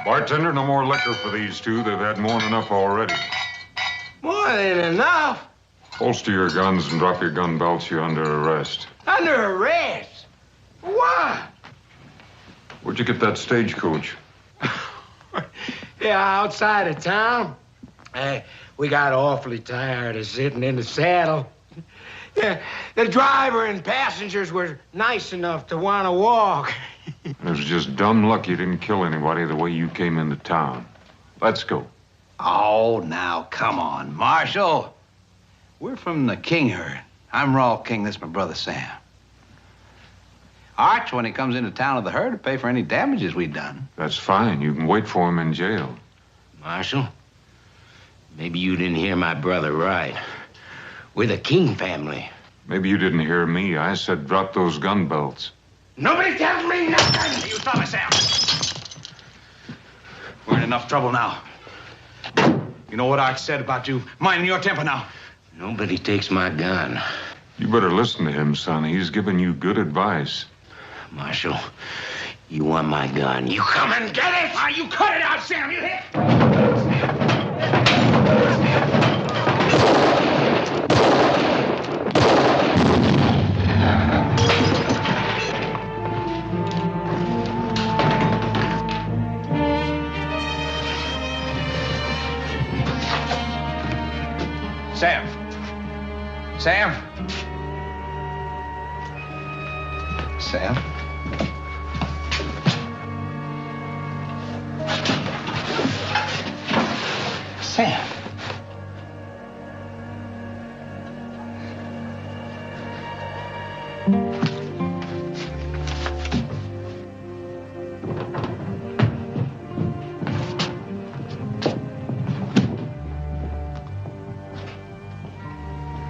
Bartender, no more liquor for these two. They've had more than enough already. More than enough? Holster your guns and drop your gun belts. You're under arrest. Under arrest? Why? Where'd you get that stagecoach? Yeah, outside of town. We got awfully tired of sitting in the saddle. Yeah, the driver and passengers were nice enough to want to walk. It was just dumb luck you didn't kill anybody the way you came into town. Let's go. Oh, now, come on, Marshal. We're from the King herd. I'm Raw King. This is my brother, Sam. Arch, when he comes into town with the herd, to pay for any damages we've done. That's fine. You can wait for him in jail. Marshal, maybe you didn't hear my brother right. We're the King family. Maybe you didn't hear me. I said drop those gun belts. Nobody tells me nothing! You stop it, Sam. We're in enough trouble now. You know what Arch said about you minding your temper now? Nobody takes my gun. You better listen to him, son. He's giving you good advice. Marshal, you want my gun. You come and get it! Ah, you cut it out, Sam. You hit. Sam. Sam. Sam. Sam.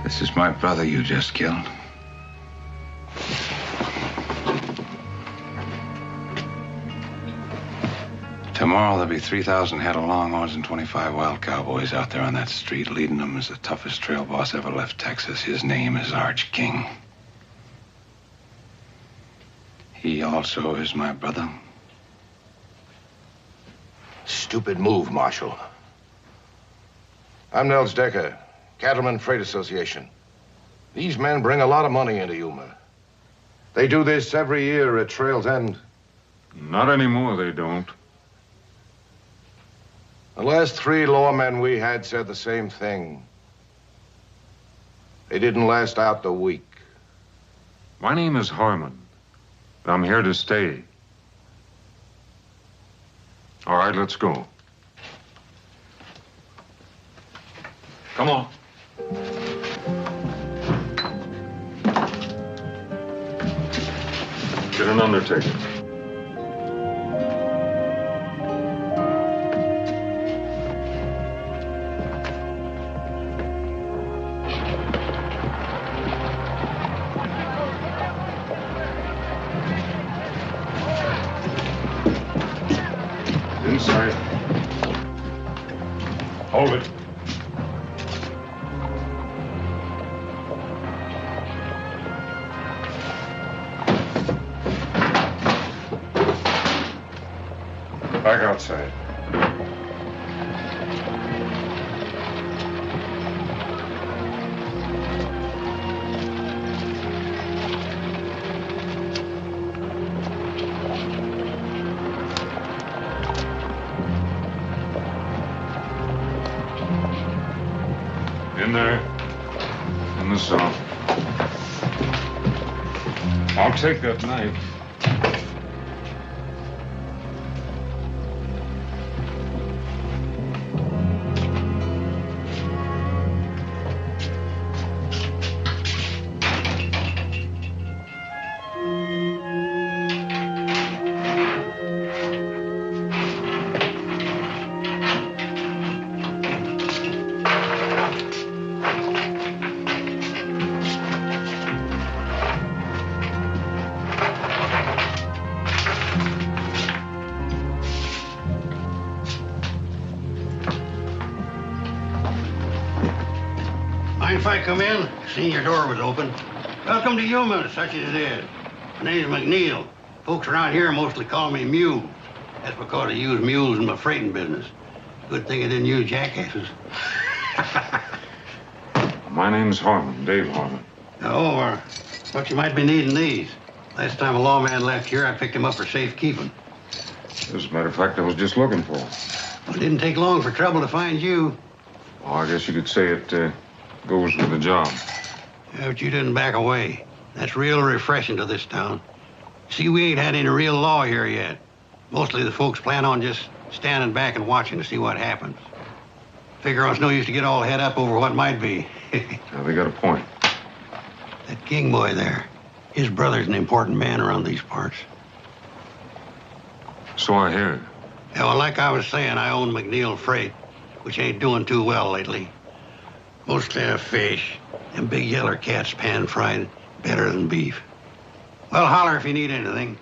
This is my brother you just killed. Tomorrow there'll be 3,000 head of longhorns and 25 wild cowboys out there on that street. Leading them is the toughest trail boss ever left Texas. His name is Arch King. He also is my brother. Stupid move, Marshal. I'm Nels Decker, Cattleman Freight Association. These men bring a lot of money into Yuma. They do this every year at Trail's End. Not anymore, they don't. The last 3 lawmen we had said the same thing. They didn't last out the week. My name is Harmon. I'm here to stay. All right, let's go. Come on. Get an undertaker. Inside. Hold it. Back outside. In there. In the south. I'll take that knife. Mind if I come in? Seen your door was open. Welcome to Yuma, such as it is. My name's McNeil. Folks around here mostly call me Mew. That's because I use mules in my freighting business. Good thing I didn't use jackasses. My name's Harmon, Dave Harmon. Oh, but you might be needing these. Last time a lawman left here, I picked him up for safekeeping. As a matter of fact, I was just looking for him. It didn't take long for trouble to find you. Well, I guess you could say it goes with the job. Yeah, but you didn't back away. That's real refreshing to this town. See, we ain't had any real law here yet. Mostly the folks plan on just standing back and watching to see what happens. Figure it's no use to get all head up over what might be. Now, they got a point. That King boy there, his brother's an important man around these parts. So I hear. Yeah, well, like I was saying, I own McNeil Freight, which ain't doing too well lately. Mostly a fish, and big yeller cats pan-fried better than beef. Well, holler if you need anything.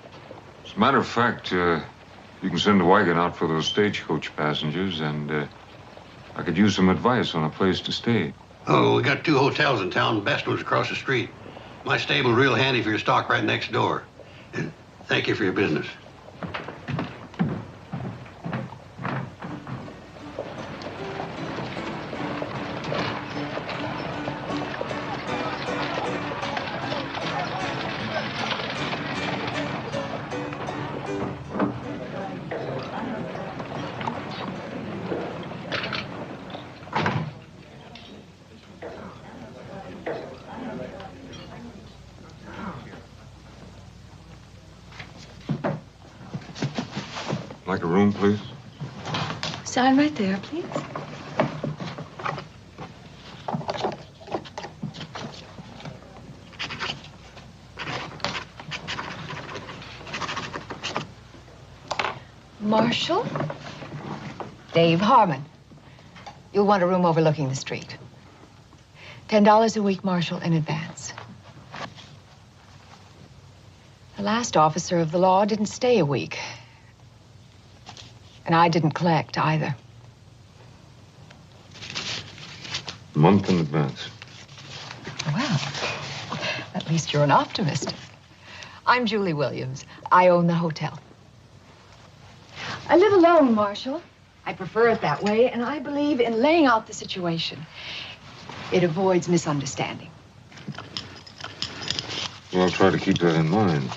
As a matter of fact, you can send a wagon out for those stagecoach passengers, and I could use some advice on a place to stay. Oh, we got 2 hotels in town. The best one's across the street. My stable's real handy for your stock right next door. And thank you for your business. Like a room, please? Sign right there, please. Marshall? Dave Harmon. You'll want a room overlooking the street. $10 a week, Marshall, in advance. The last officer of the law didn't stay a week. And I didn't collect either. A month in advance. Well, at least you're an optimist. I'm Julie Williams. I own the hotel. I live alone, Marshall. I prefer it that way, and I believe in laying out the situation. It avoids misunderstanding. Well, I'll try to keep that in mind.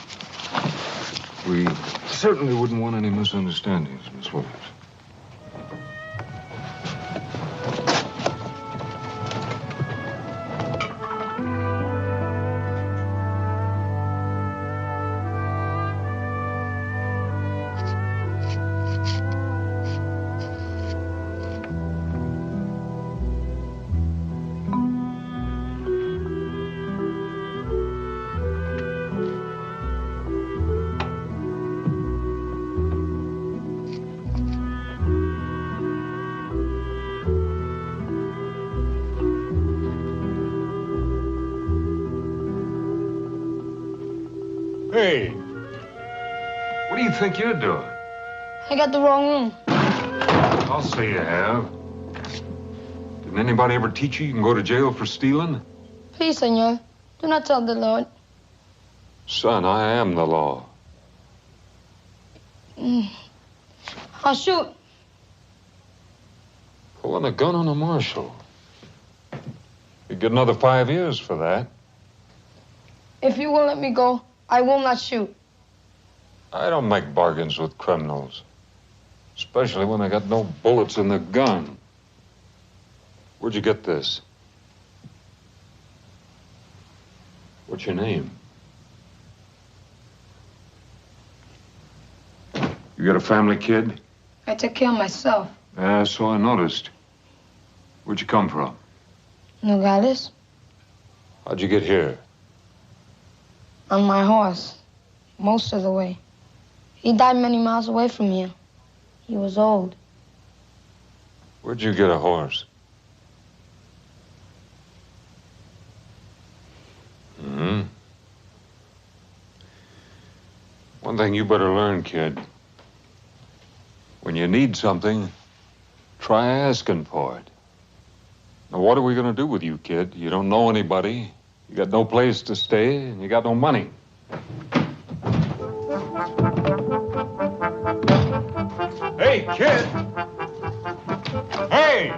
We certainly wouldn't want any misunderstandings, Miss Williams. Hey, what do you think you're doing? I got the wrong room. I'll say you have. Didn't anybody ever teach you can go to jail for stealing? Please, senor, do not tell the Lord. Son, I am the law. I'll shoot. Pulling a gun on a marshal. You'd get another 5 years for that. If you will let me go, I will not shoot. I don't make bargains with criminals. Especially when they got no bullets in the gun. Where'd you get this? What's your name? You got a family, kid? I take care of myself. Yeah, so I noticed. Where'd you come from? Nogales, How'd you get here? on my horse, most of the way. He died many miles away from here. He was old. Where'd you get a horse? One thing you better learn, kid. When you need something, try asking for it. Now, what are we going to do with you, kid? You don't know anybody. You got no place to stay, and you got no money. Kid! Hey!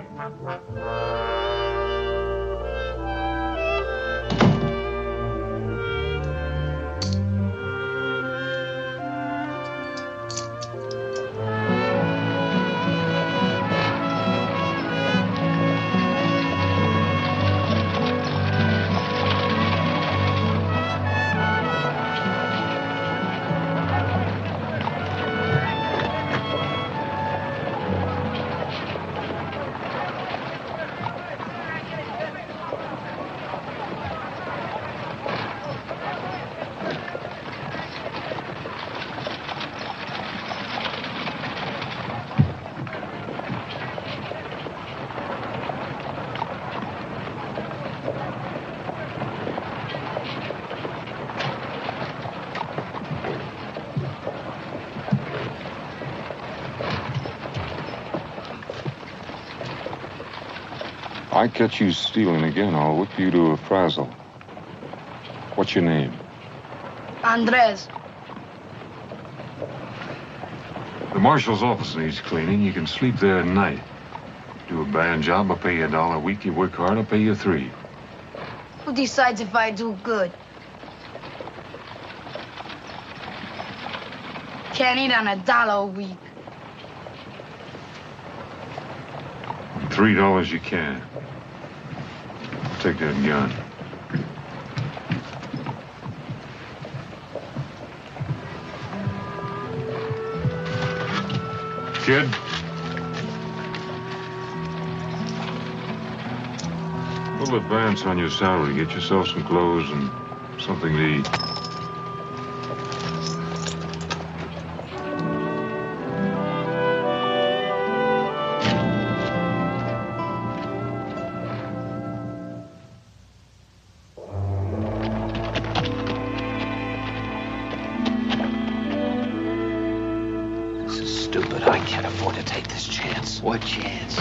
I catch you stealing again, I'll whip you to a frazzle. What's your name? Andres. The marshal's office needs cleaning. You can sleep there at night. Do a bad job, I'll pay you $1 a week. You work hard, I'll pay you $3. Who decides if I do good? Can't eat on $1 a week. $3 you can. Take that gun. Kid? We'll advance on your salary. Get yourself some clothes and something to eat. What chance?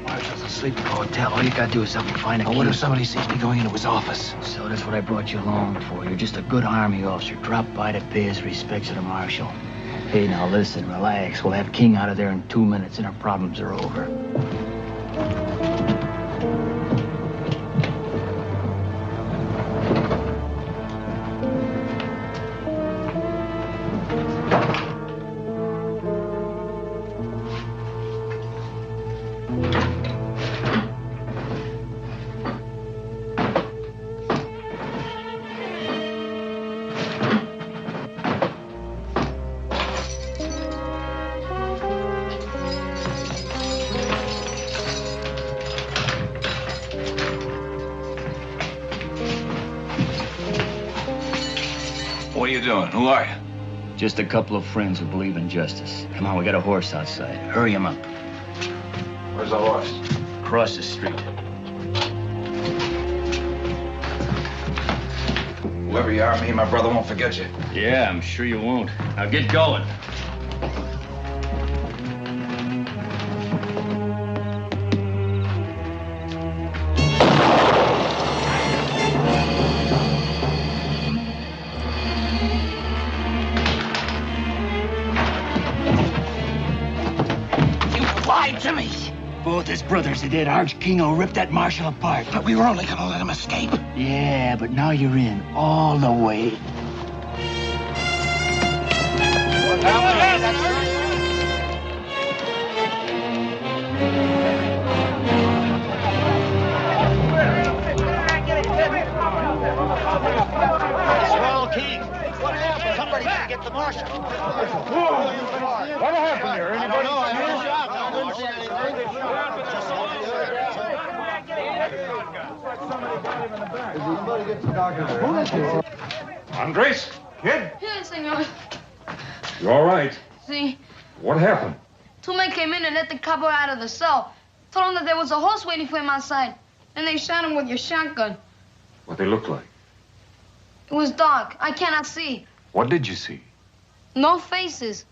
Marshal's asleep in the hotel. All you gotta do is help me find a key. What if somebody sees me going into his office? So that's what I brought you along for. You're just a good army officer. Drop by to pay his respects to the marshal. Hey, now listen, relax. We'll have King out of there in 2 minutes and our problems are over. What are you doing? Who are you? Just a couple of friends who believe in justice. Come on, we got a horse outside. Hurry him up. Where's the horse? Across the street. Whoever you are, me and my brother won't forget you. Yeah, I'm sure you won't. Now get going. To me. Both his brothers are dead. Arch Kingo ripped that marshal apart. But we were only gonna let him escape. Yeah, but now you're in all the way. Swell King. What happened? Somebody didn't get the marshal. What happened here? Anybody? I heard a shot. I didn't see anything. Andres? Kid? Yes, senor. You all right? See, What happened? 2 men came in and let the copper out of the cell. Told him that there was a horse waiting for him outside. Then they shot him with your shotgun. What they look like? It was dark. I cannot see. What did you see? No faces.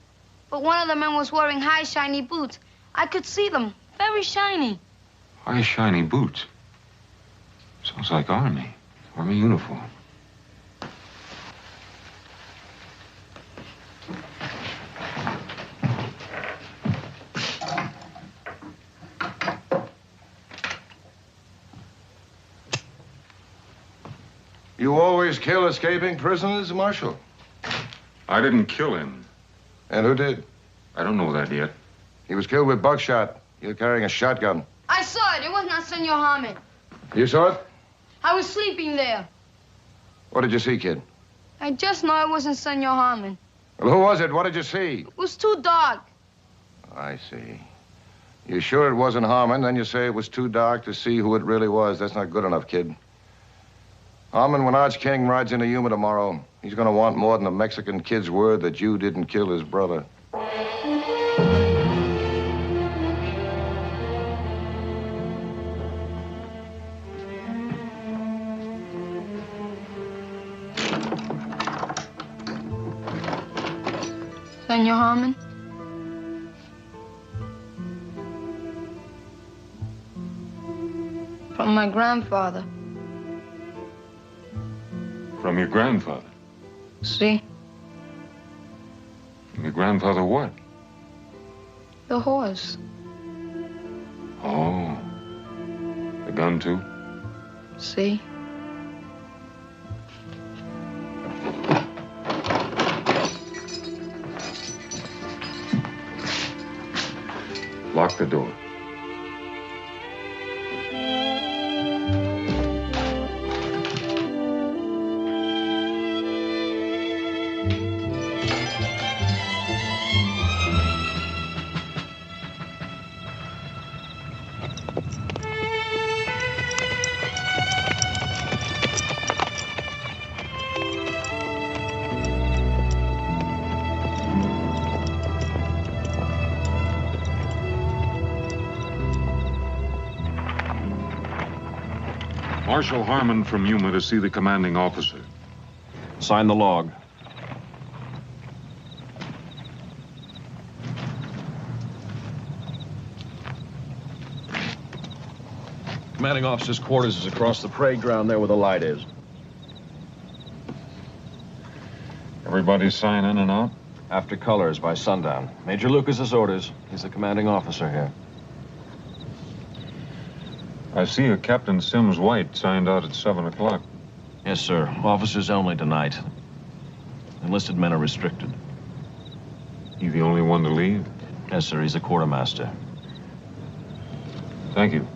But one of the men was wearing high, shiny boots. I could see them. Very shiny. High, shiny boots. Sounds like Army. Army uniform. You always kill escaping prisoners, Marshal? I didn't kill him. And who did? I don't know that yet. He was killed with buckshot. You're carrying a shotgun. I saw it. It was not Senor Harmon. You saw it? I was sleeping there. What did you see, kid? I just know it wasn't Senor Harmon. Well, who was it? What did you see? It was too dark. I see. You sure it wasn't Harmon? Then you say it was too dark to see who it really was. That's not good enough, kid. Harmon, when Arch King rides into Yuma tomorrow, he's going to want more than a Mexican kid's word that you didn't kill his brother. Senor Harmon? From my grandfather. From your grandfather? See? From your grandfather what? The horse. Oh. The gun, too? See? Lock the door. Marshal Harmon from Yuma to see the commanding officer. Sign the log. Commanding officer's quarters is across the parade ground there where the light is. Everybody sign in and out? After colors by sundown. Major Lucas's orders. He's the commanding officer here. I see a Captain Sims White signed out at 7 o'clock. Yes, sir. Officers only tonight. Enlisted men are restricted. He the only one to leave? Yes, sir. He's a quartermaster. Thank you.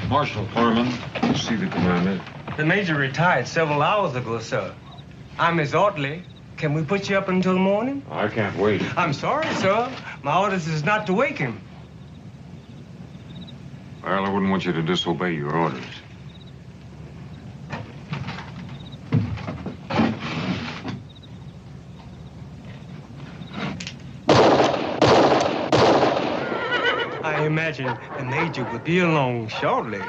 Marshal Harmon, see the commander. The major retired several hours ago, sir. I'm his orderly. Can we put you up until the morning? I can't wait. I'm sorry, sir. My orders is not to wake him. Well, I wouldn't want you to disobey your orders. I imagine the major will be along shortly.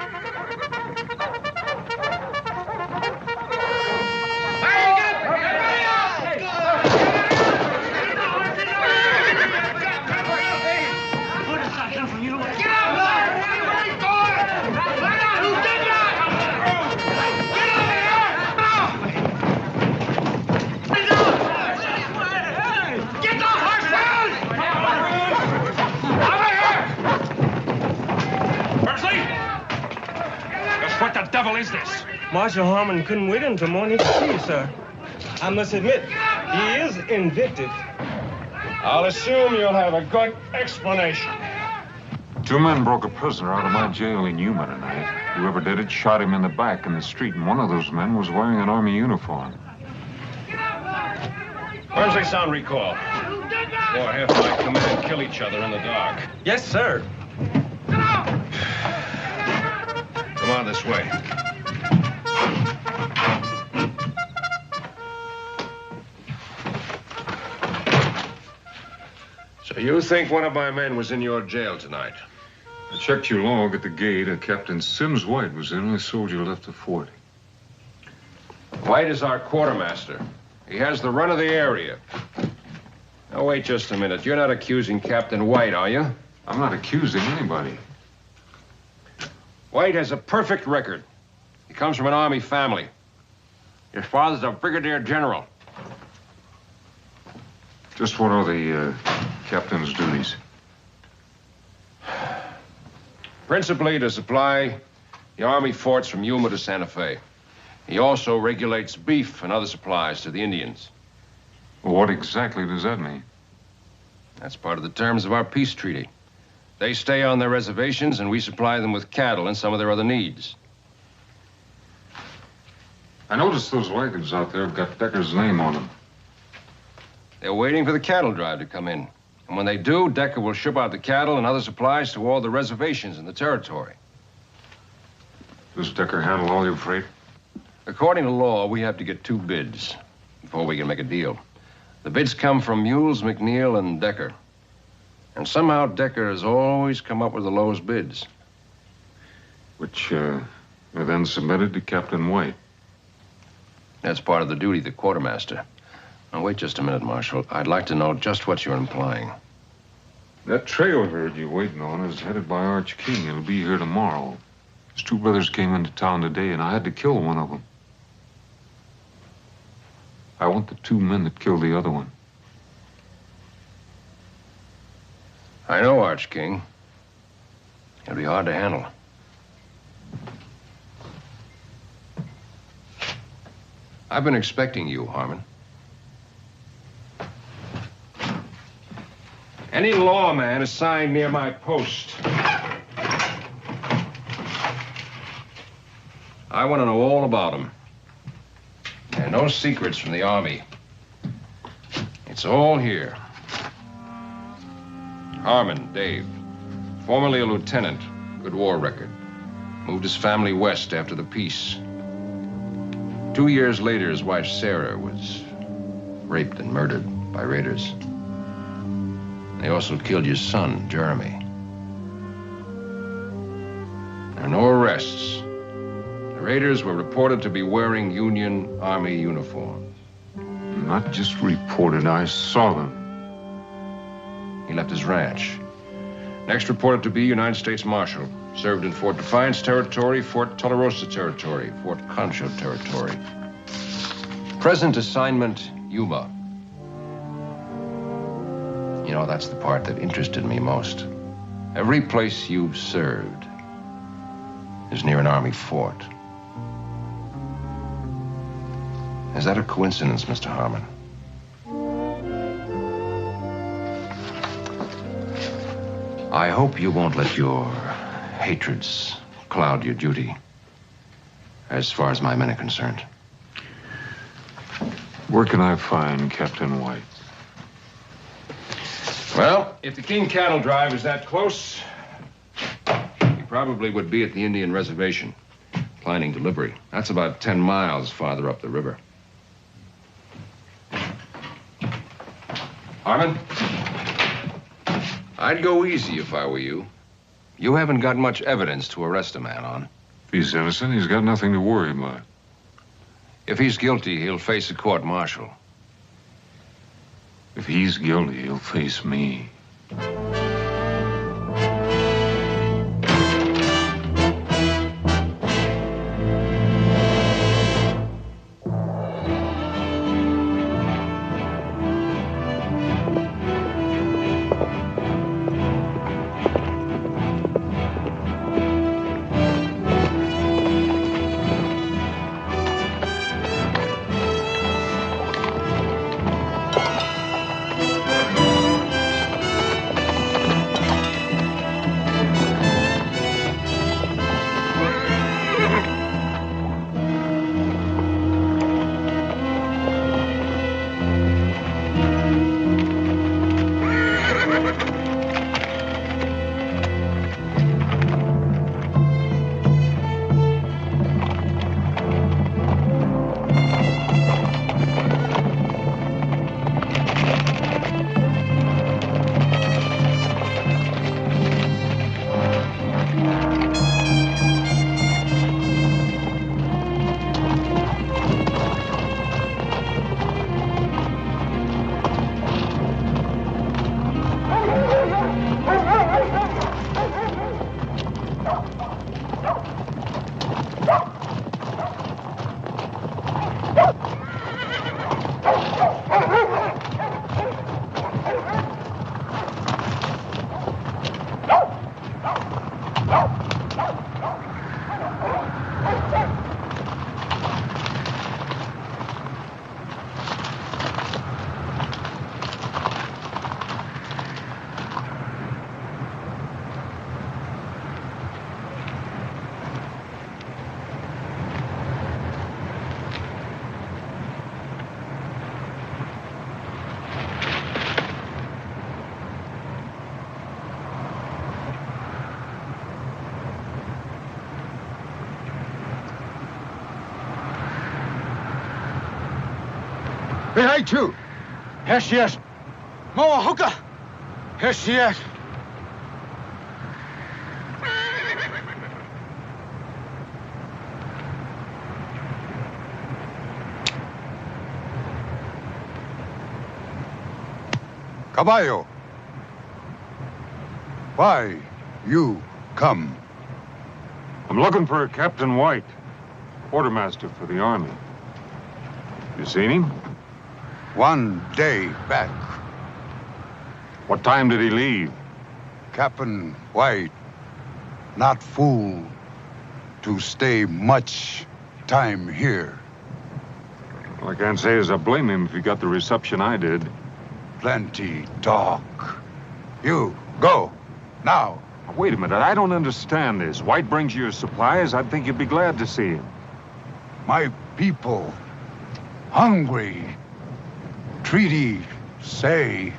What the devil is this? Marshal Harmon couldn't wait until morning to see you, sir. I must admit, he is invictus. I'll assume you'll have a good explanation. 2 men broke a prisoner out of my jail in Yuma tonight. Whoever did it shot him in the back in the street, and one of those men was wearing an Army uniform. Where's the sound recall? Or have my command kill each other in the dark. Yes, sir. Come on this way. Do you think one of my men was in your jail tonight? I checked your log at the gate. Captain Sims White was in. I sold you left the fort. White is our quartermaster. He has the run of the area. Now, wait just a minute. You're not accusing Captain White, are you? I'm not accusing anybody. White has a perfect record. He comes from an Army family. His father's a brigadier general. Just what are the captain's duties? Principally to supply the Army forts from Yuma to Santa Fe. He also regulates beef and other supplies to the Indians. Well, what exactly does that mean? That's part of the terms of our peace treaty. They stay on their reservations, and we supply them with cattle and some of their other needs. I noticed those wagons out there have got Decker's name on them. They're waiting for the cattle drive to come in. And when they do, Decker will ship out the cattle and other supplies to all the reservations in the territory. Does Decker handle all your freight? According to law, we have to get 2 bids before we can make a deal. The bids come from Mules, McNeil, and Decker. And somehow Decker has always come up with the lowest bids. Which are then submitted to Captain White. That's part of the duty of the quartermaster. Now, wait just a minute, Marshal. I'd like to know just what you're implying. That trail herd you're waiting on is headed by Arch King. It'll be here tomorrow. His 2 brothers came into town today, and I had to kill one of them. I want the 2 men that killed the other one. I know Arch King. It'll be hard to handle. I've been expecting you, Harmon. Any lawman assigned near my post. I want to know all about him. And no secrets from the Army. It's all here. Harmon, Dave. Formerly a lieutenant. Good war record. Moved his family west after the peace. 2 years later, his wife, Sarah, was raped and murdered by raiders. They also killed your son, Jeremy. There are no arrests. The raiders were reported to be wearing Union Army uniforms. Not just reported, I saw them. He left his ranch. Next reported to be United States Marshal. Served in Fort Defiance Territory, Fort Tularosa Territory, Fort Concho Territory. Present assignment, Yuma. You know, that's the part that interested me most. Every place you've served is near an Army fort. Is that a coincidence, Mr. Harmon? I hope you won't let your hatreds cloud your duty, as far as my men are concerned. Where can I find Captain White? Well, if the King cattle drive is that close, he probably would be at the Indian reservation, planning delivery. That's about 10 miles farther up the river. Harmon, I'd go easy if I were you. You haven't got much evidence to arrest a man on. If he's innocent, he's got nothing to worry about. If he's guilty, he'll face a court-martial. If he's guilty, he'll face me. Behind you! Yes. More hooker! Yes. Caballo. Why you come? I'm looking for Captain White, quartermaster for the army. You seen him? 1 day back. What time did he leave? Captain White, not fool to stay much time here. Well, I can't say as I blame him if he got the reception I did. Plenty talk. You, go, now. Wait a minute, I don't understand this. White brings you your supplies, I'd think you'd be glad to see him. My people, hungry. Treaty say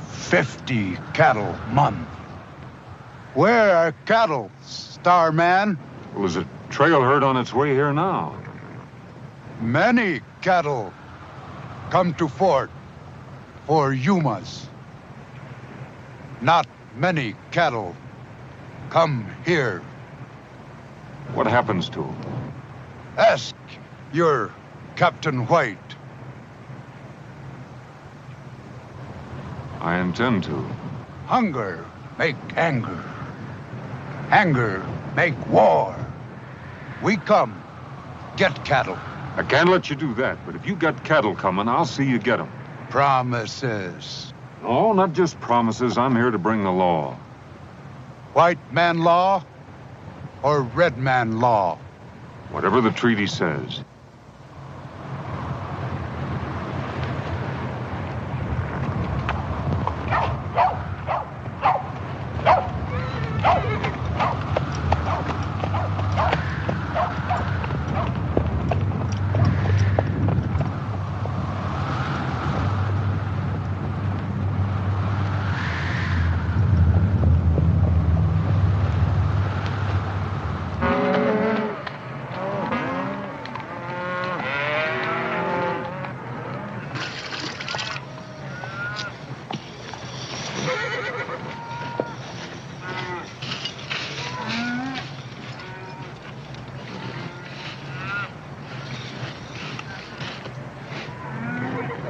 50 cattle month. Where are cattle, Starman? Well, there's a trail herd on its way here now. Many cattle come to fort for Yumas. Not many cattle come here. What happens to him? Ask your Captain White. I intend to. Hunger make anger. Anger make war. We come, get cattle. I can't let you do that, but if you got cattle coming, I'll see you get them. Promises. No, not just promises. I'm here to bring the law. White man law or red man law? Whatever the treaty says.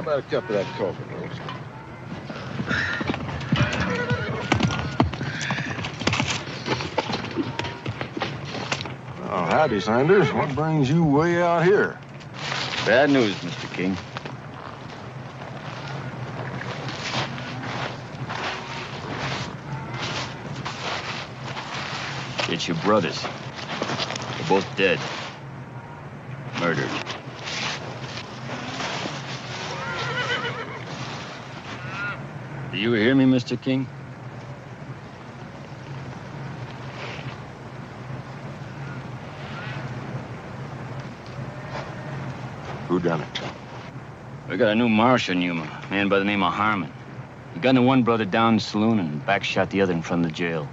A cup of that coffee, Rose. Oh, howdy, Sanders. What brings you way out here? Bad news, Mr. King. It's your brothers. They're both dead. Murdered. Do you hear me, Mr. King? Who done it? We got a new marshal in Yuma, a man by the name of Harmon. He gunned one brother down in the saloon and backshot the other in front of the jail.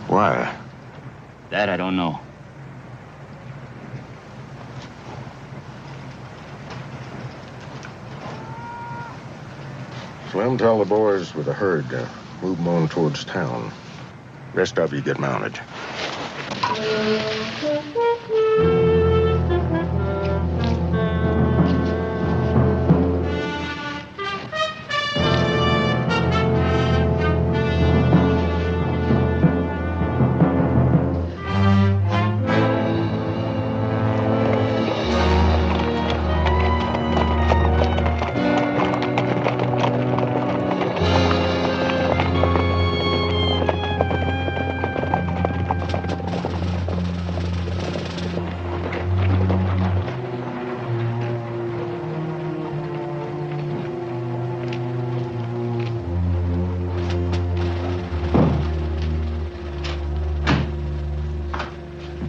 Why? That I don't know. Slim, tell the boys with the herd move them on towards town. Rest of you get mounted.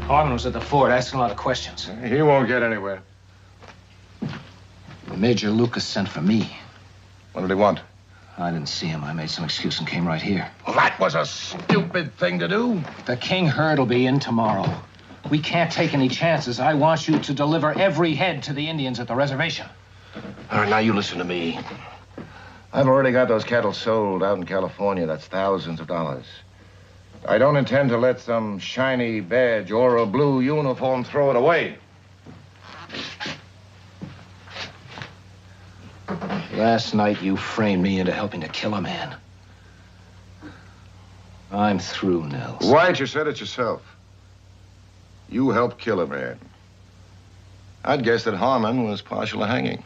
Harmon was at the fort asking a lot of questions. He won't get anywhere. Major Lucas sent for me. What did he want? I didn't see him. I made some excuse and came right here. Well, that was a stupid thing to do. The king herd will be in tomorrow. We can't take any chances. I want you to deliver every head to the Indians at the reservation. All right, now you listen to me. I've already got those cattle sold out in California. That's thousands of dollars. I don't intend to let some shiny badge or a blue uniform throw it away. Last night, you framed me into helping to kill a man. I'm through, Nels. White, you said it yourself. You helped kill a man. I'd guess that Harmon was partial to hanging.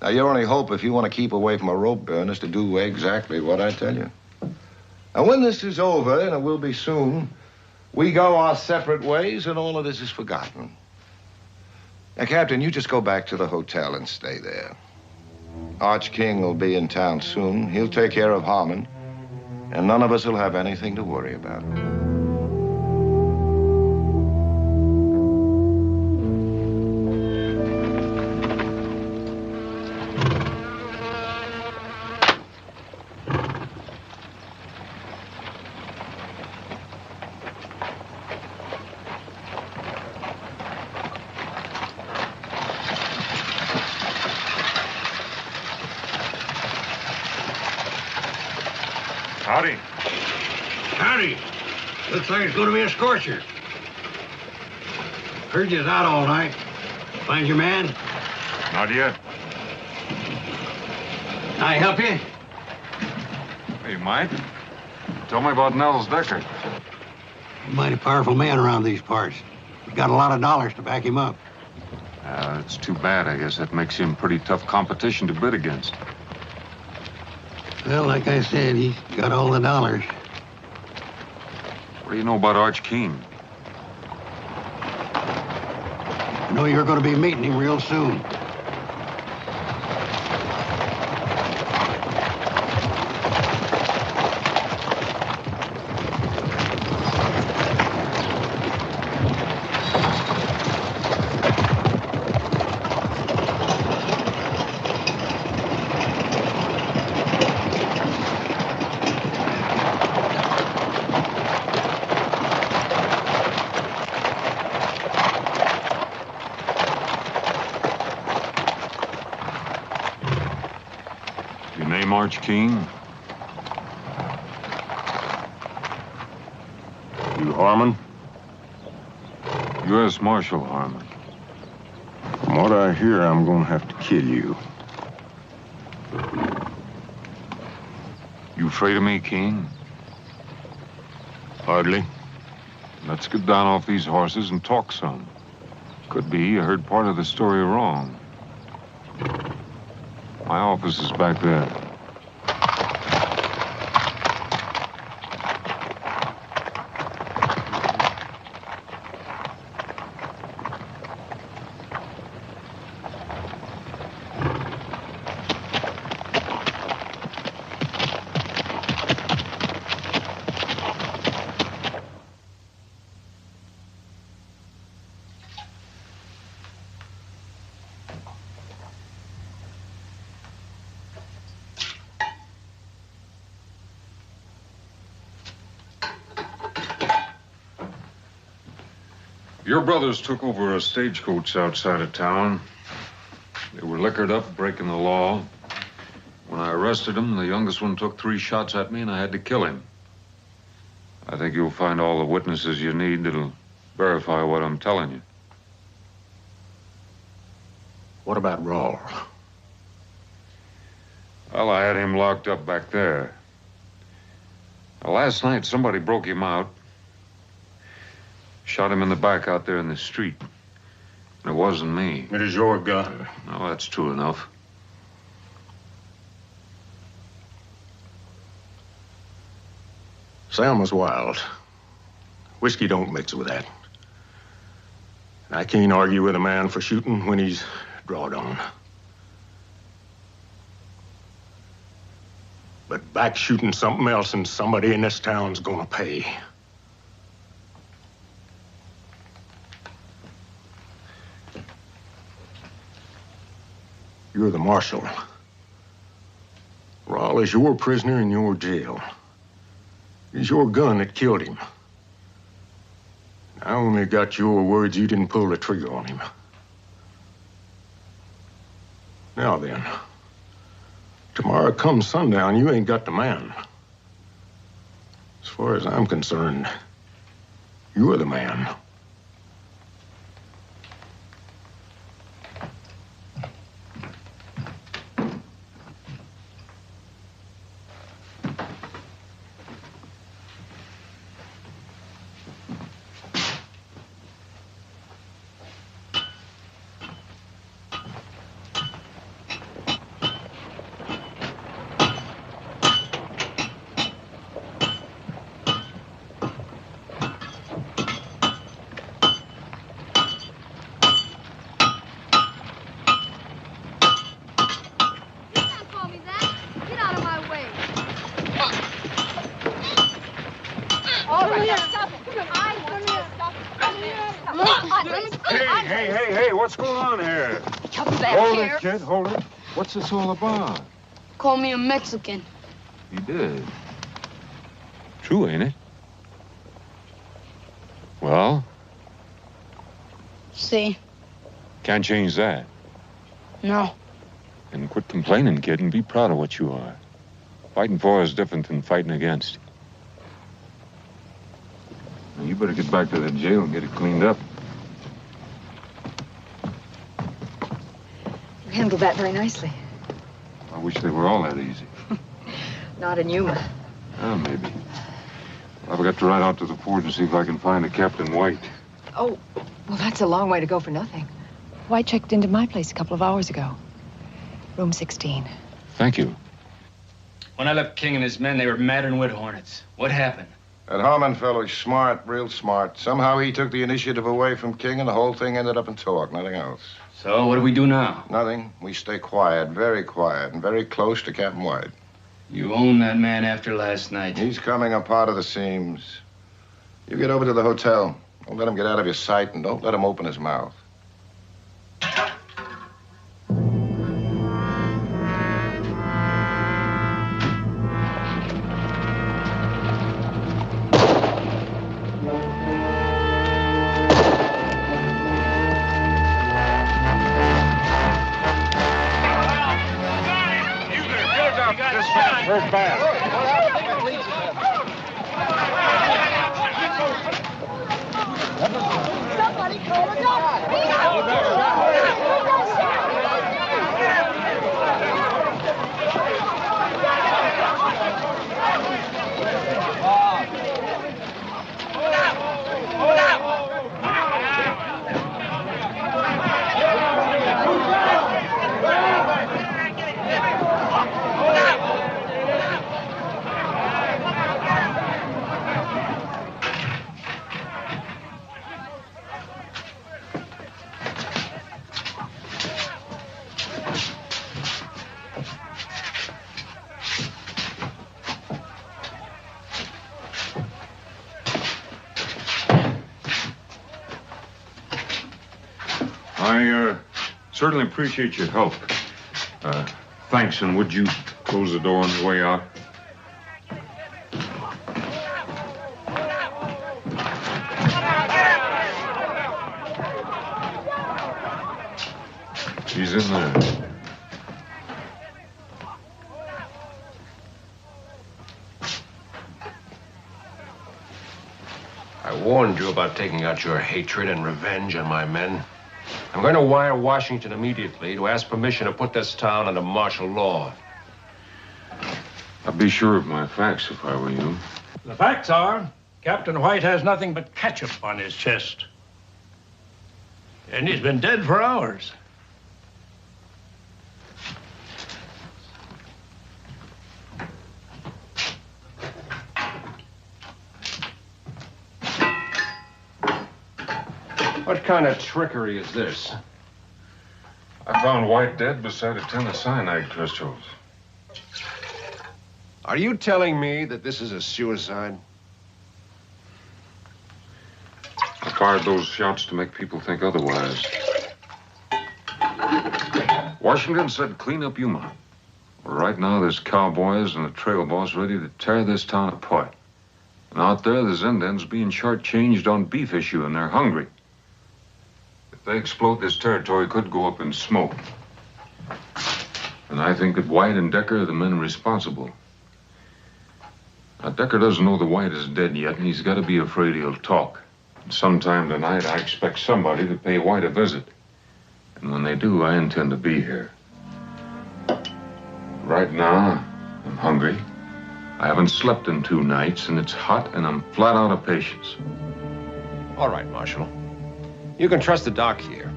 Now, your only hope, if you want to keep away from a rope burn, is to do exactly what I tell you. And when this is over, and it will be soon, we go our separate ways, and all of this is forgotten. Now, Captain, you just go back to the hotel and stay there. Arch King will be in town soon. He'll take care of Harmon, and none of us will have anything to worry about. Howdy. Howdy. Looks like it's going to be a scorcher. Heard you was out all night. Find your man? Not yet. Can I help you? Hey, Mike. Tell me about Nels Decker. A mighty powerful man around these parts. He's got a lot of dollars to back him up. It's too bad. I guess that makes him pretty tough competition to bid against. Well, like I said, he's got all the dollars. What do you know about Arch King? I know you're going to be meeting him real soon. Arch King? You Harmon? U.S. Marshal Harmon. From what I hear, I'm gonna have to kill you. You afraid of me, King? Hardly. Let's get down off these horses and talk some. Could be you heard part of the story wrong. My office is back there. Your brothers took over a stagecoach outside of town. They were liquored up, breaking the law. When I arrested them, the youngest one took 3 shots at me, and I had to kill him. I think you'll find all the witnesses you need that'll verify what I'm telling you. What about Rawl? Well, I had him locked up back there. Last night, somebody broke him out. Shot him in the back out there in the street. It wasn't me. It is your gun. No, that's true enough. Sam was wild. Whiskey don't mix with that. I can't argue with a man for shooting when he's drawed on. But back shooting something else, and somebody in this town's gonna pay. You're the marshal. Rawl is your prisoner in your jail. It's your gun that killed him. I only got your words you didn't pull the trigger on him. Now then, tomorrow come sundown, you ain't got the man. As far as I'm concerned, you're the man. Hey, what's going on here? Hold it, kid, hold it. What's this all about? Call me a Mexican. He did. True, ain't it? Well? See? Can't change that. No. And quit complaining, kid, and be proud of what you are. Fighting for is different than fighting against. Now, you better get back to that jail and get it cleaned up. You handled that very nicely. I wish they were all that easy. Not in Yuma. Oh, maybe. I've got to ride out to the fort and see if I can find a Captain White. Oh, well, that's a long way to go for nothing. White checked into my place a couple of hours ago. Room 16. Thank you. When I left King and his men, they were mad and wood hornets. What happened? That Harmon fellow's smart, real smart. Somehow he took the initiative away from King, and the whole thing ended up in talk, nothing else. So, what do we do now? Nothing. We stay quiet, and very close to Captain White. You own that man after last night. He's coming apart of the seams. You get over to the hotel. Don't let him get out of your sight, and don't let him open his mouth. Hurt bad. Somebody call a doctor. I certainly appreciate your help. Thanks, and would you close the door on your way out? She's in there. I warned you about taking out your hatred and revenge on my men. I'm going to wire Washington immediately to ask permission to put this town under martial law. I'd be sure of my facts if I were you. The facts are, Captain White has nothing but ketchup on his chest. And he's been dead for hours. What kind of trickery is this? I found White dead beside a tin of cyanide crystals. Are you telling me that this is a suicide? I fired those shots to make people think otherwise. Washington said clean up Yuma. Well, right now, there's cowboys and a trail boss ready to tear this town apart. And out there's Indians being shortchanged on beef issue, and they're hungry. If they explode, this territory could go up in smoke. And I think that White and Decker are the men responsible. Now, Decker doesn't know the White is dead yet, and he's got to be afraid he'll talk. And sometime tonight, I expect somebody to pay White a visit. And when they do, I intend to be here. Right now, I'm hungry. I haven't slept in 2 nights, and it's hot, and I'm flat out of patience. All right, Marshal. You can trust the doc here.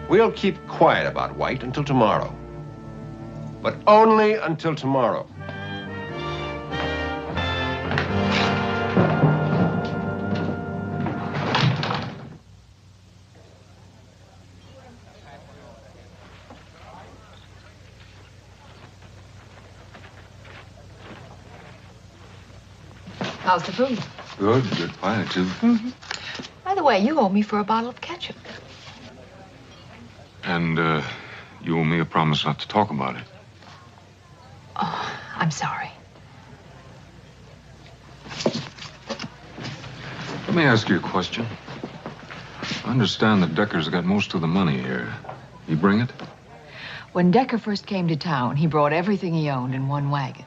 We'll keep quiet about White until tomorrow. But only until tomorrow. How's the food? Good pie, too. Mm-hmm. By the way, you owe me for a bottle of ketchup. And, you owe me a promise not to talk about it. Oh, I'm sorry. Let me ask you a question. I understand that Decker's got most of the money here. You bring it? When Decker first came to town, he brought everything he owned in one wagon.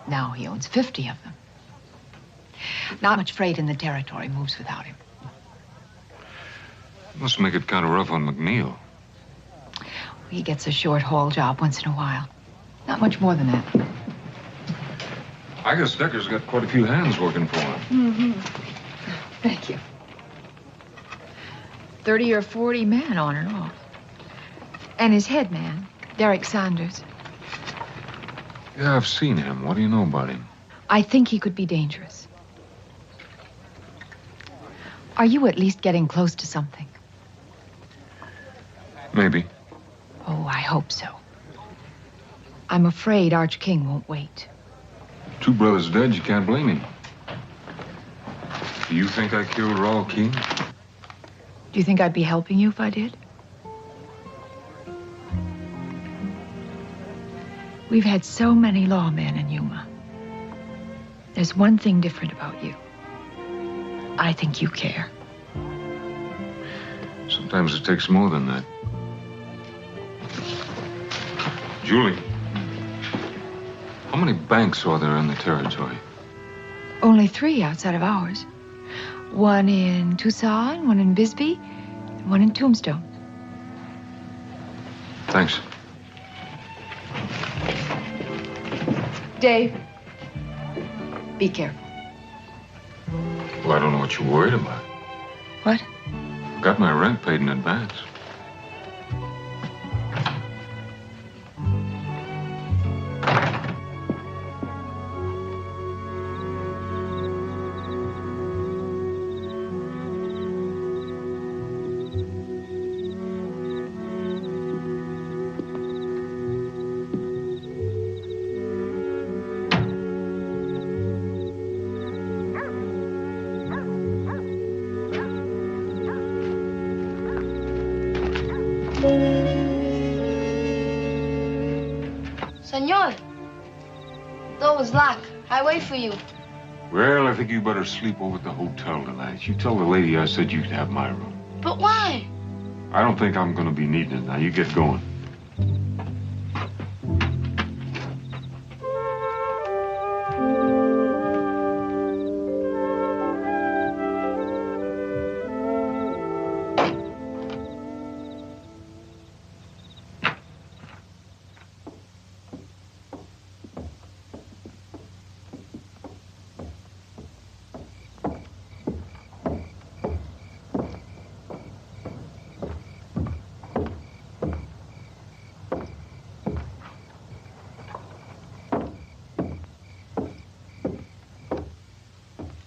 Now he owns 50 of them. Not much freight in the territory moves without him. Must make it kind of rough on McNeil. He gets a short haul job once in a while. Not much more than that. I guess Decker's got quite a few hands working for him. Mm-hmm. Thank you. 30 or 40 men on and off. And his head man, Derek Sanders. Yeah, I've seen him. What do you know about him? I think he could be dangerous. Are you at least getting close to something? Maybe. Oh, I hope so. I'm afraid Arch King won't wait. 2 brothers dead, you can't blame him. Do you think I killed Raul King? Do you think I'd be helping you if I did? We've had so many lawmen in Yuma. There's one thing different about you. I think you care. Sometimes it takes more than that. Julie, how many banks are there in the territory? Only 3 outside of ours. One in Tucson, one in Bisbee, and one in Tombstone. Thanks. Dave, be careful. Well, I don't know what you're worried about. What? Got my rent paid in advance. Senor, door was locked. I wait for you. Well, I think you better sleep over at the hotel tonight. You tell the lady I said you could have my room. But why? I don't think I'm going to be needing it. Now, you get going.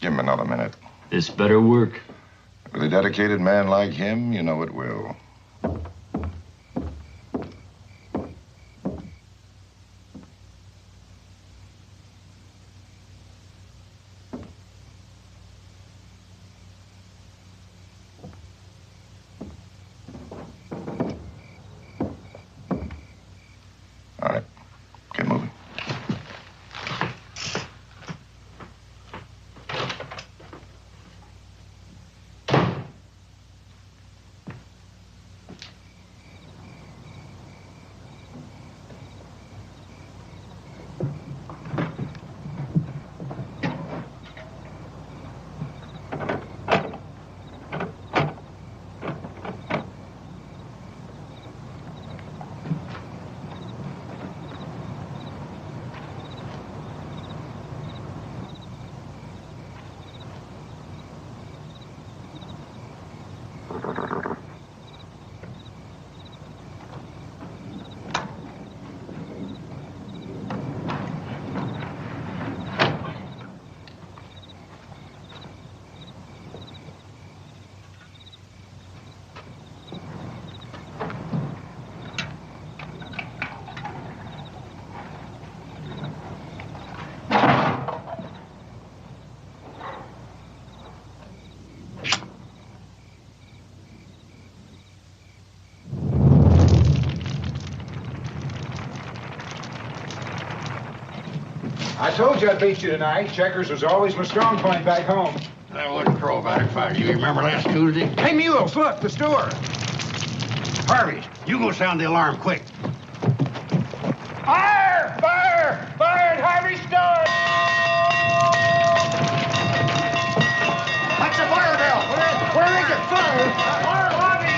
Give him another minute. This better work. With a dedicated man like him, you know it will. All right, get moving. I told you I'd beat you tonight. Checkers was always my strong point back home. I wouldn't crow about it if I were you. Remember last Tuesday? Hey, Mules, look, the store. Harvey, you go sound the alarm, quick. Fire! Fire! Fire at Harvey's store! What's the fire bell? Where is it? Fire! Fire, Harvey!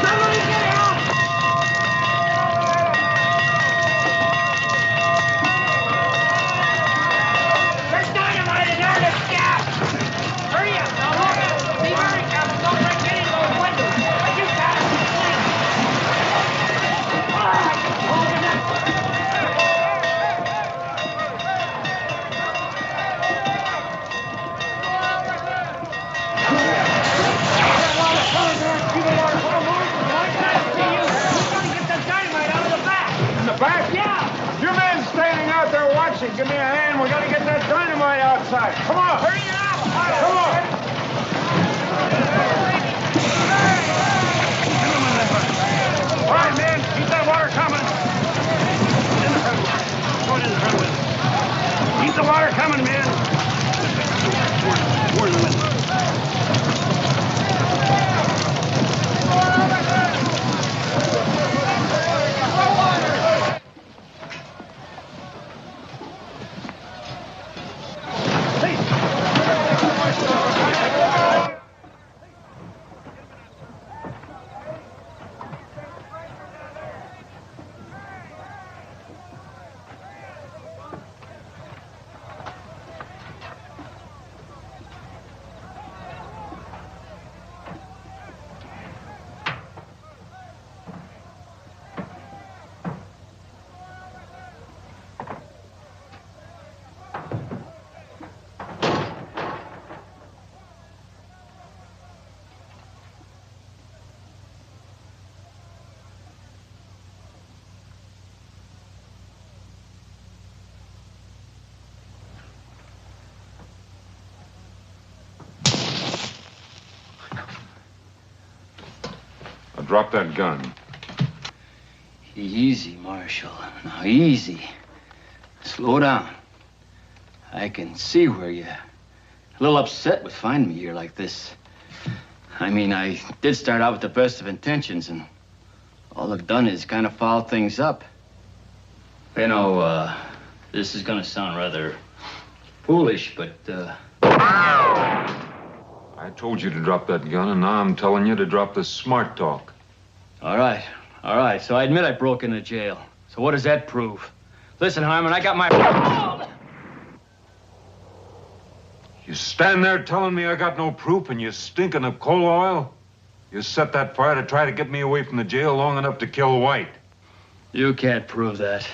Somebody get out! There's dynamite in there, let's get! Hurry up, now look out! Be very careful, don't break any of those windows! I just got it! Back? Yeah! Your man's standing out there watching. Give me a hand. We gotta get that dynamite outside. Come on. Hurry up! Come on. All right, man. Keep that water coming. In the front. Go in the front with it. Keep the water coming, man. Toward the window. Drop that gun. Easy, Marshal. Now, easy. Slow down. I can see where you're a little upset with finding me here like this. I mean, I did start out with the best of intentions, and all I've done is kind of foul things up. You know, this is gonna sound rather foolish, but, I told you to drop that gun, and now I'm telling you to drop the smart talk. All right. So I admit I broke into jail. So what does that prove? Listen, Harmon, I got my... You stand there telling me I got no proof and you're stinking of coal oil? You set that fire to try to get me away from the jail long enough to kill White. You can't prove that.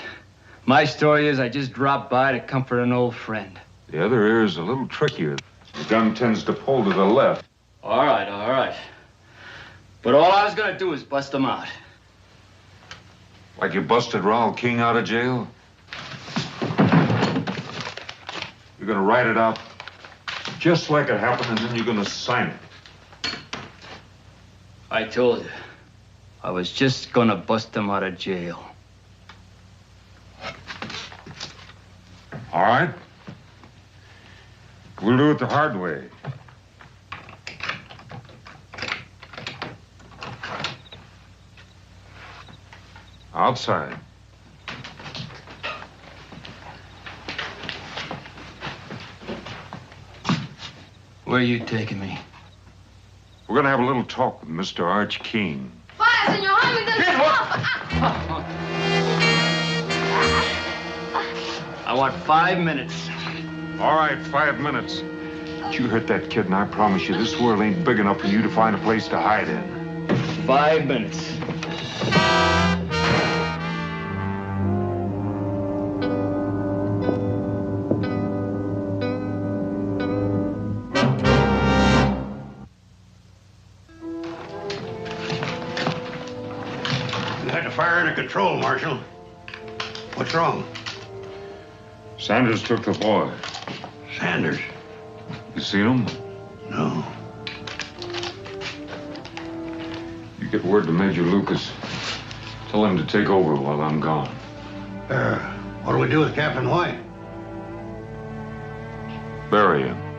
My story is I just dropped by to comfort an old friend. The other ear is a little trickier. The gun tends to pull to the left. All right. But all I was gonna do is bust them out. Like you busted Raoul King out of jail? You're gonna write it out just like it happened, and then you're gonna sign it. I told you. I was just gonna bust them out of jail. All right. We'll do it the hard way. Outside. Where are you taking me? We're gonna have a little talk with Mr. Arch King. Fire, Senor Jaime, I want 5 minutes. All right, 5 minutes. But you hurt that kid, and I promise you, this world ain't big enough for you to find a place to hide in. 5 minutes. Fire under control, Marshal. What's wrong? Sanders took the boy. Sanders? You seen him? No. You get word to Major Lucas. Tell him to take over while I'm gone. What do we do with Captain White? Bury him.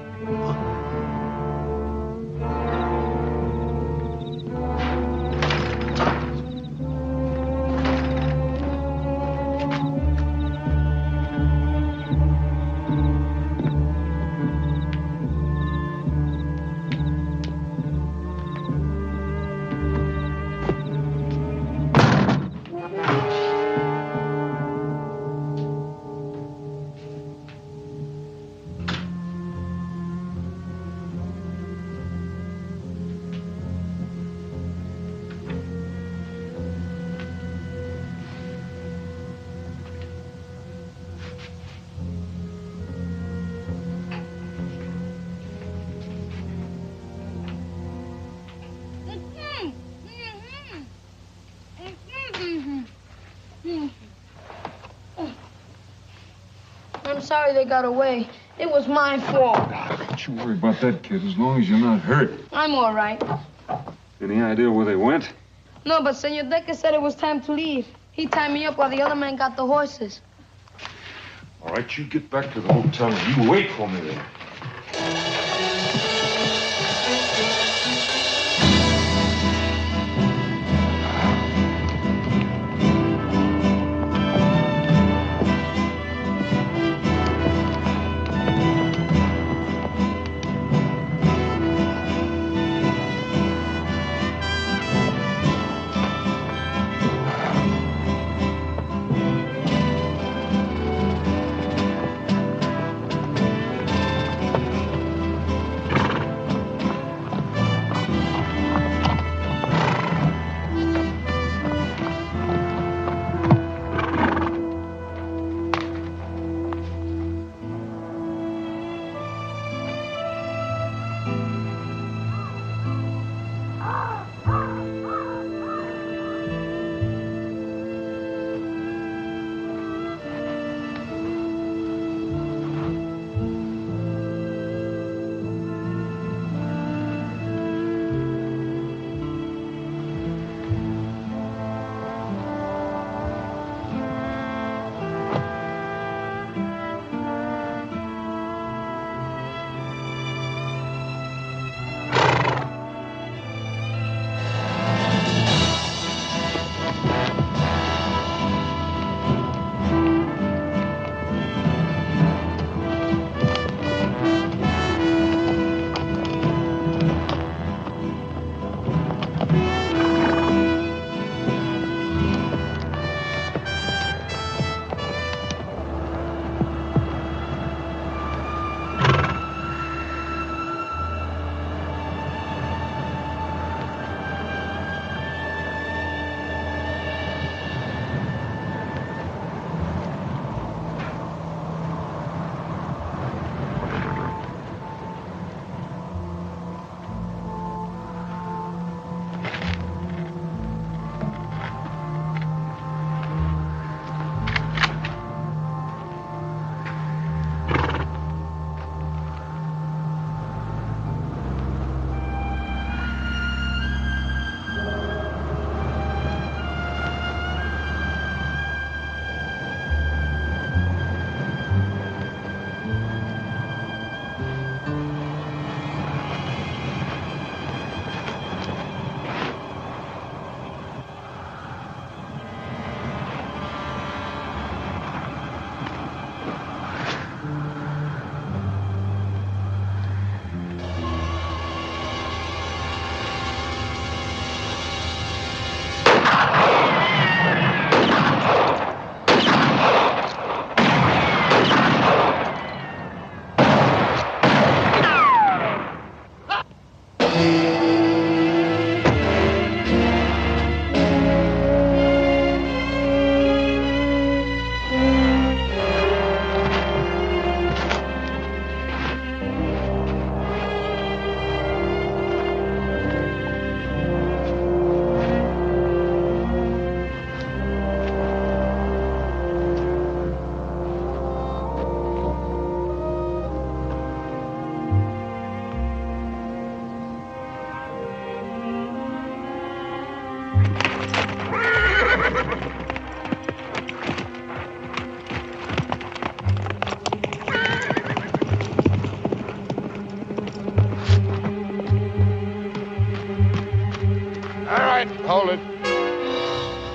I'm sorry they got away. It was my fault. Don't you worry about that, kid, as long as you're not hurt. I'm all right. Any idea where they went? No, but Senor Decker said it was time to leave. He tied me up while the other man got the horses. All right, you get back to the hotel and you wait for me there.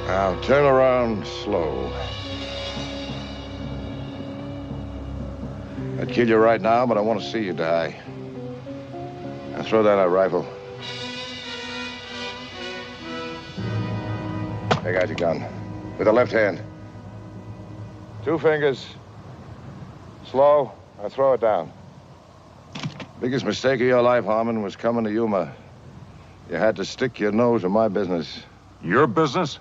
Now, turn around slow. I'd kill you right now, but I want to see you die. Now, throw down that rifle. Take out your gun. With the left hand. 2 fingers. Slow. Now, throw it down. Biggest mistake of your life, Harmon, was coming to Yuma. You had to stick your nose in my business. Your business?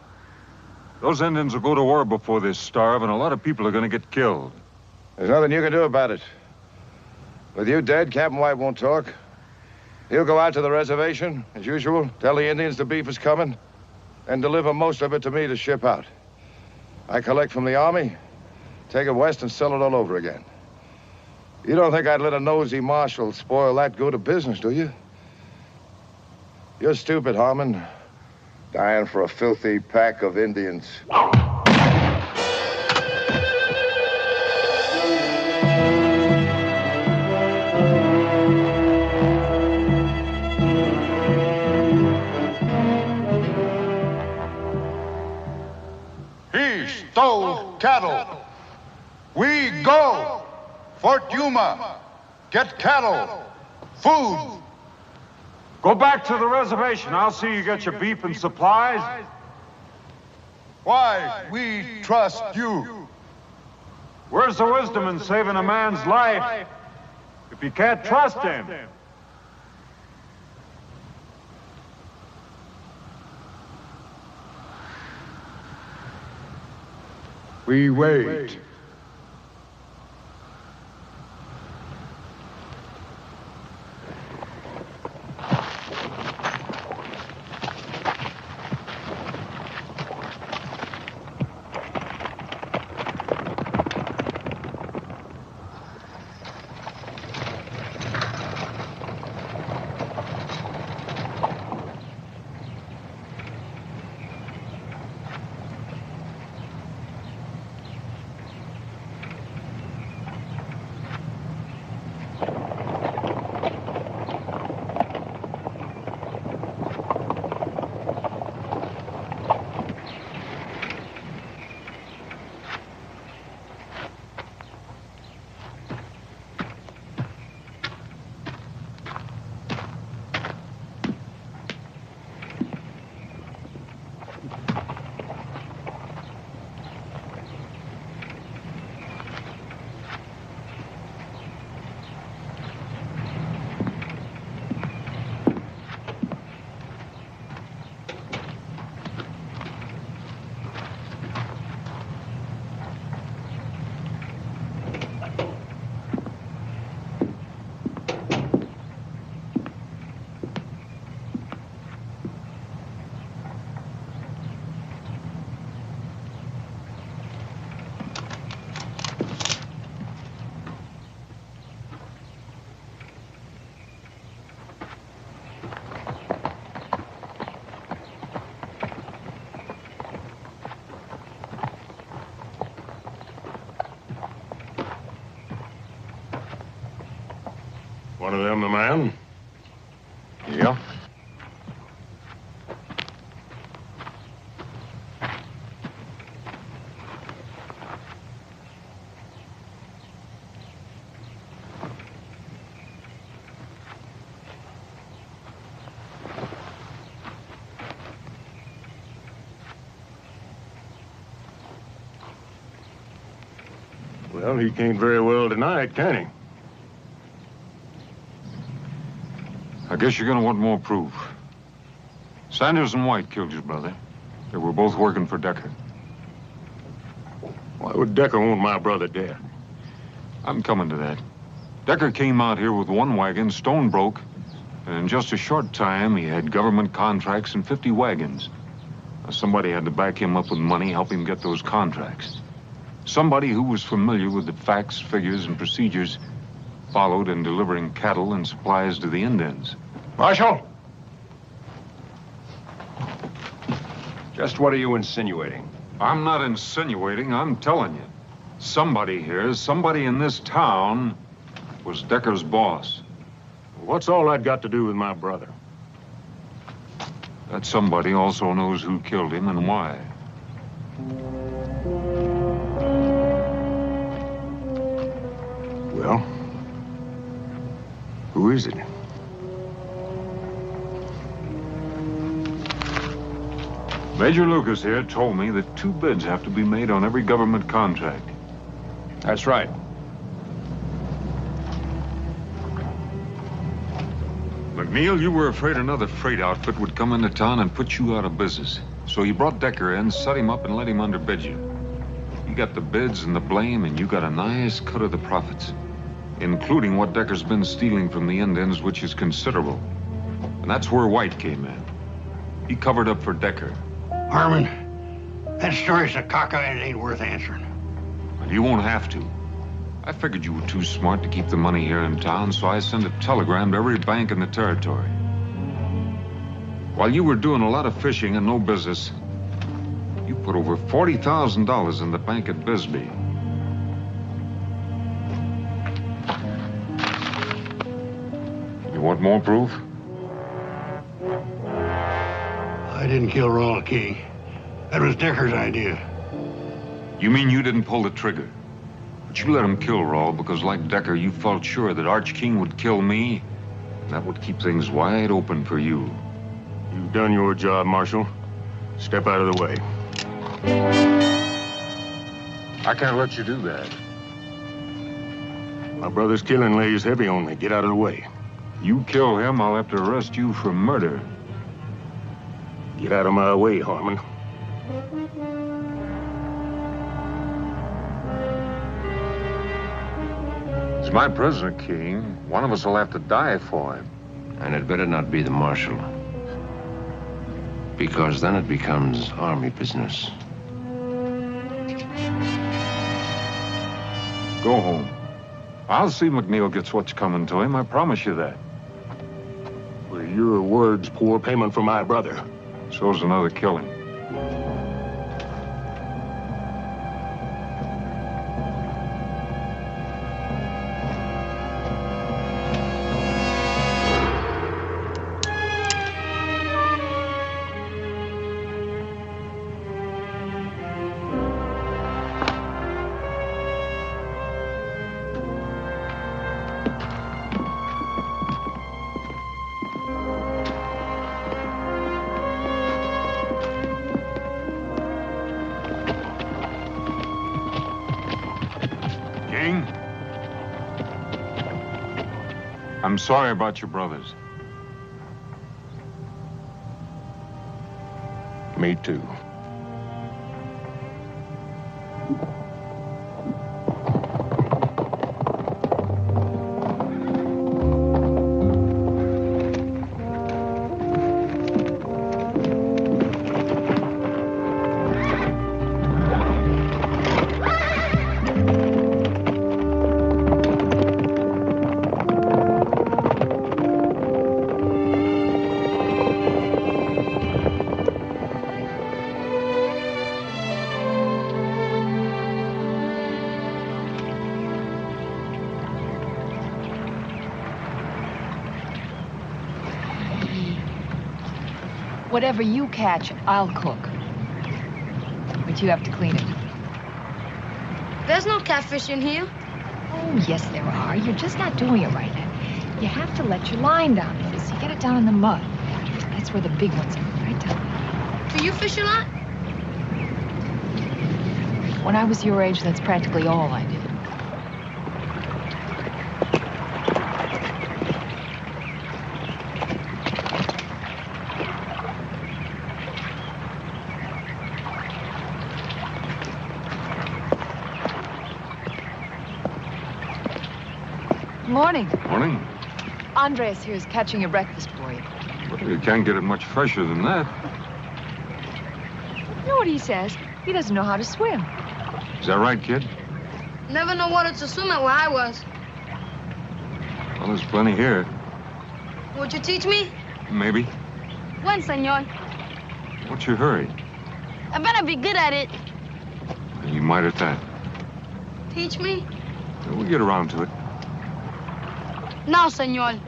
Those Indians will go to war before they starve, and a lot of people are going to get killed. There's nothing you can do about it. With you dead, Captain White won't talk. He'll go out to the reservation, as usual, tell the Indians the beef is coming, and deliver most of it to me to ship out. I collect from the army, take it west, and sell it all over again. You don't think I'd let a nosy marshal spoil that good a business, do you? You're stupid, Harmon. Dying for a filthy pack of Indians. He stole cattle. We go. Fort Yuma. Get cattle. Food. Go back to the reservation. I'll see you get your beef and supplies. Why we trust you. Where's the wisdom in saving a man's life if you can't trust him? We wait. One of them the man? Yeah. Well, he can't very well deny it, can he? I guess you're gonna want more proof. Sanders and White killed your brother. They were both working for Decker. Why would Decker want my brother dead? I'm coming to that. Decker came out here with 1 wagon, stone broke, and in just a short time, he had government contracts and 50 wagons. Now, somebody had to back him up with money, help him get those contracts. Somebody who was familiar with the facts, figures, and procedures followed in delivering cattle and supplies to the Indians. Marshal? Just what are you insinuating? I'm not insinuating, I'm telling you. Somebody here, somebody in this town, was Decker's boss. What's all that got to do with my brother? That somebody also knows who killed him and why. Well, who is it? Major Lucas here told me that 2 bids have to be made on every government contract. That's right. McNeil, you were afraid another freight outfit would come into town and put you out of business. So you brought Decker in, set him up, and let him underbid you. You got the bids and the blame, and you got a nice cut of the profits, including what Decker's been stealing from the Indians, which is considerable. And that's where White came in. He covered up for Decker. Harmon, that story's a cockeyed. It ain't worth answering. But you won't have to. I figured you were too smart to keep the money here in town, so I sent a telegram to every bank in the territory. While you were doing a lot of fishing and no business, you put over $40,000 in the bank at Bisbee. You want more proof? I didn't kill Ronald King. That was Decker's idea. You mean you didn't pull the trigger? But you let him kill Rawl because, like Decker, you felt sure that Arch King would kill me. And that would keep things wide open for you. You've done your job, Marshal. Step out of the way. I can't let you do that. My brother's killing lays heavy on me. Get out of the way. You kill him, I'll have to arrest you for murder. Get out of my way, Harmon. He's my prisoner, King. One of us will have to die for him. And it better not be the Marshal. Because then it becomes army business. Go home. I'll see McNeil gets what's coming to him, I promise you that. Well, your word's poor payment for my brother. So's another killing. I'm sorry about your brothers. Me too. Whatever you catch, I'll cook. But you have to clean it. There's no catfish in here. Oh, yes, there are. You're just not doing it right. You have to let your line down first. You get it down in the mud. That's where the big ones are, right down. Do you fish a lot? When I was your age, that's practically all I did. Morning. Morning. Andres here is catching your breakfast for you. Well, you can't get it much fresher than that. You know what he says? He doesn't know how to swim. Is that right, kid? Never know water to swim at where I was. Well, there's plenty here. Would you teach me? Maybe. When, senor? What's your hurry? I better be good at it. You might at that. Teach me? We'll get around to it. Now, senor.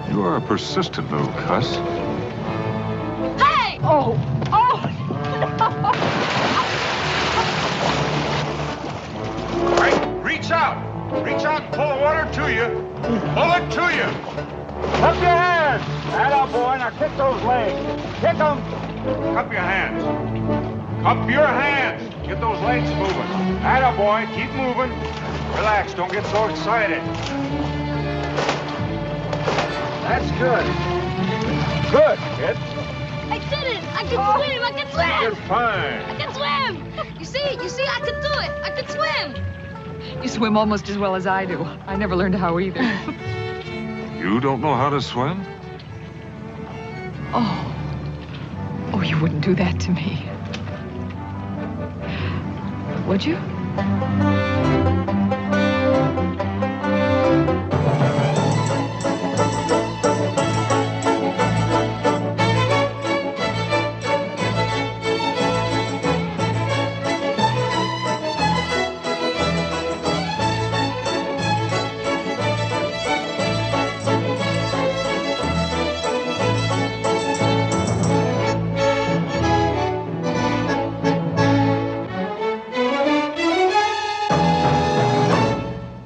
You are a persistent little cuss. out. Reach out and pull the water to you. Pull it to you. Up your hands. Atta boy. Now kick those legs. Kick them. Cup your hands. Cup your hands. Get those legs moving. Atta boy. Keep moving. Relax. Don't get so excited. That's good. Good, kid. I did it! I can swim! I can swim! You're fine. I can swim! You see, I can do it! I can swim! You swim almost as well as I do. I never learned how either. You don't know how to swim? Oh, you wouldn't do that to me. Would you?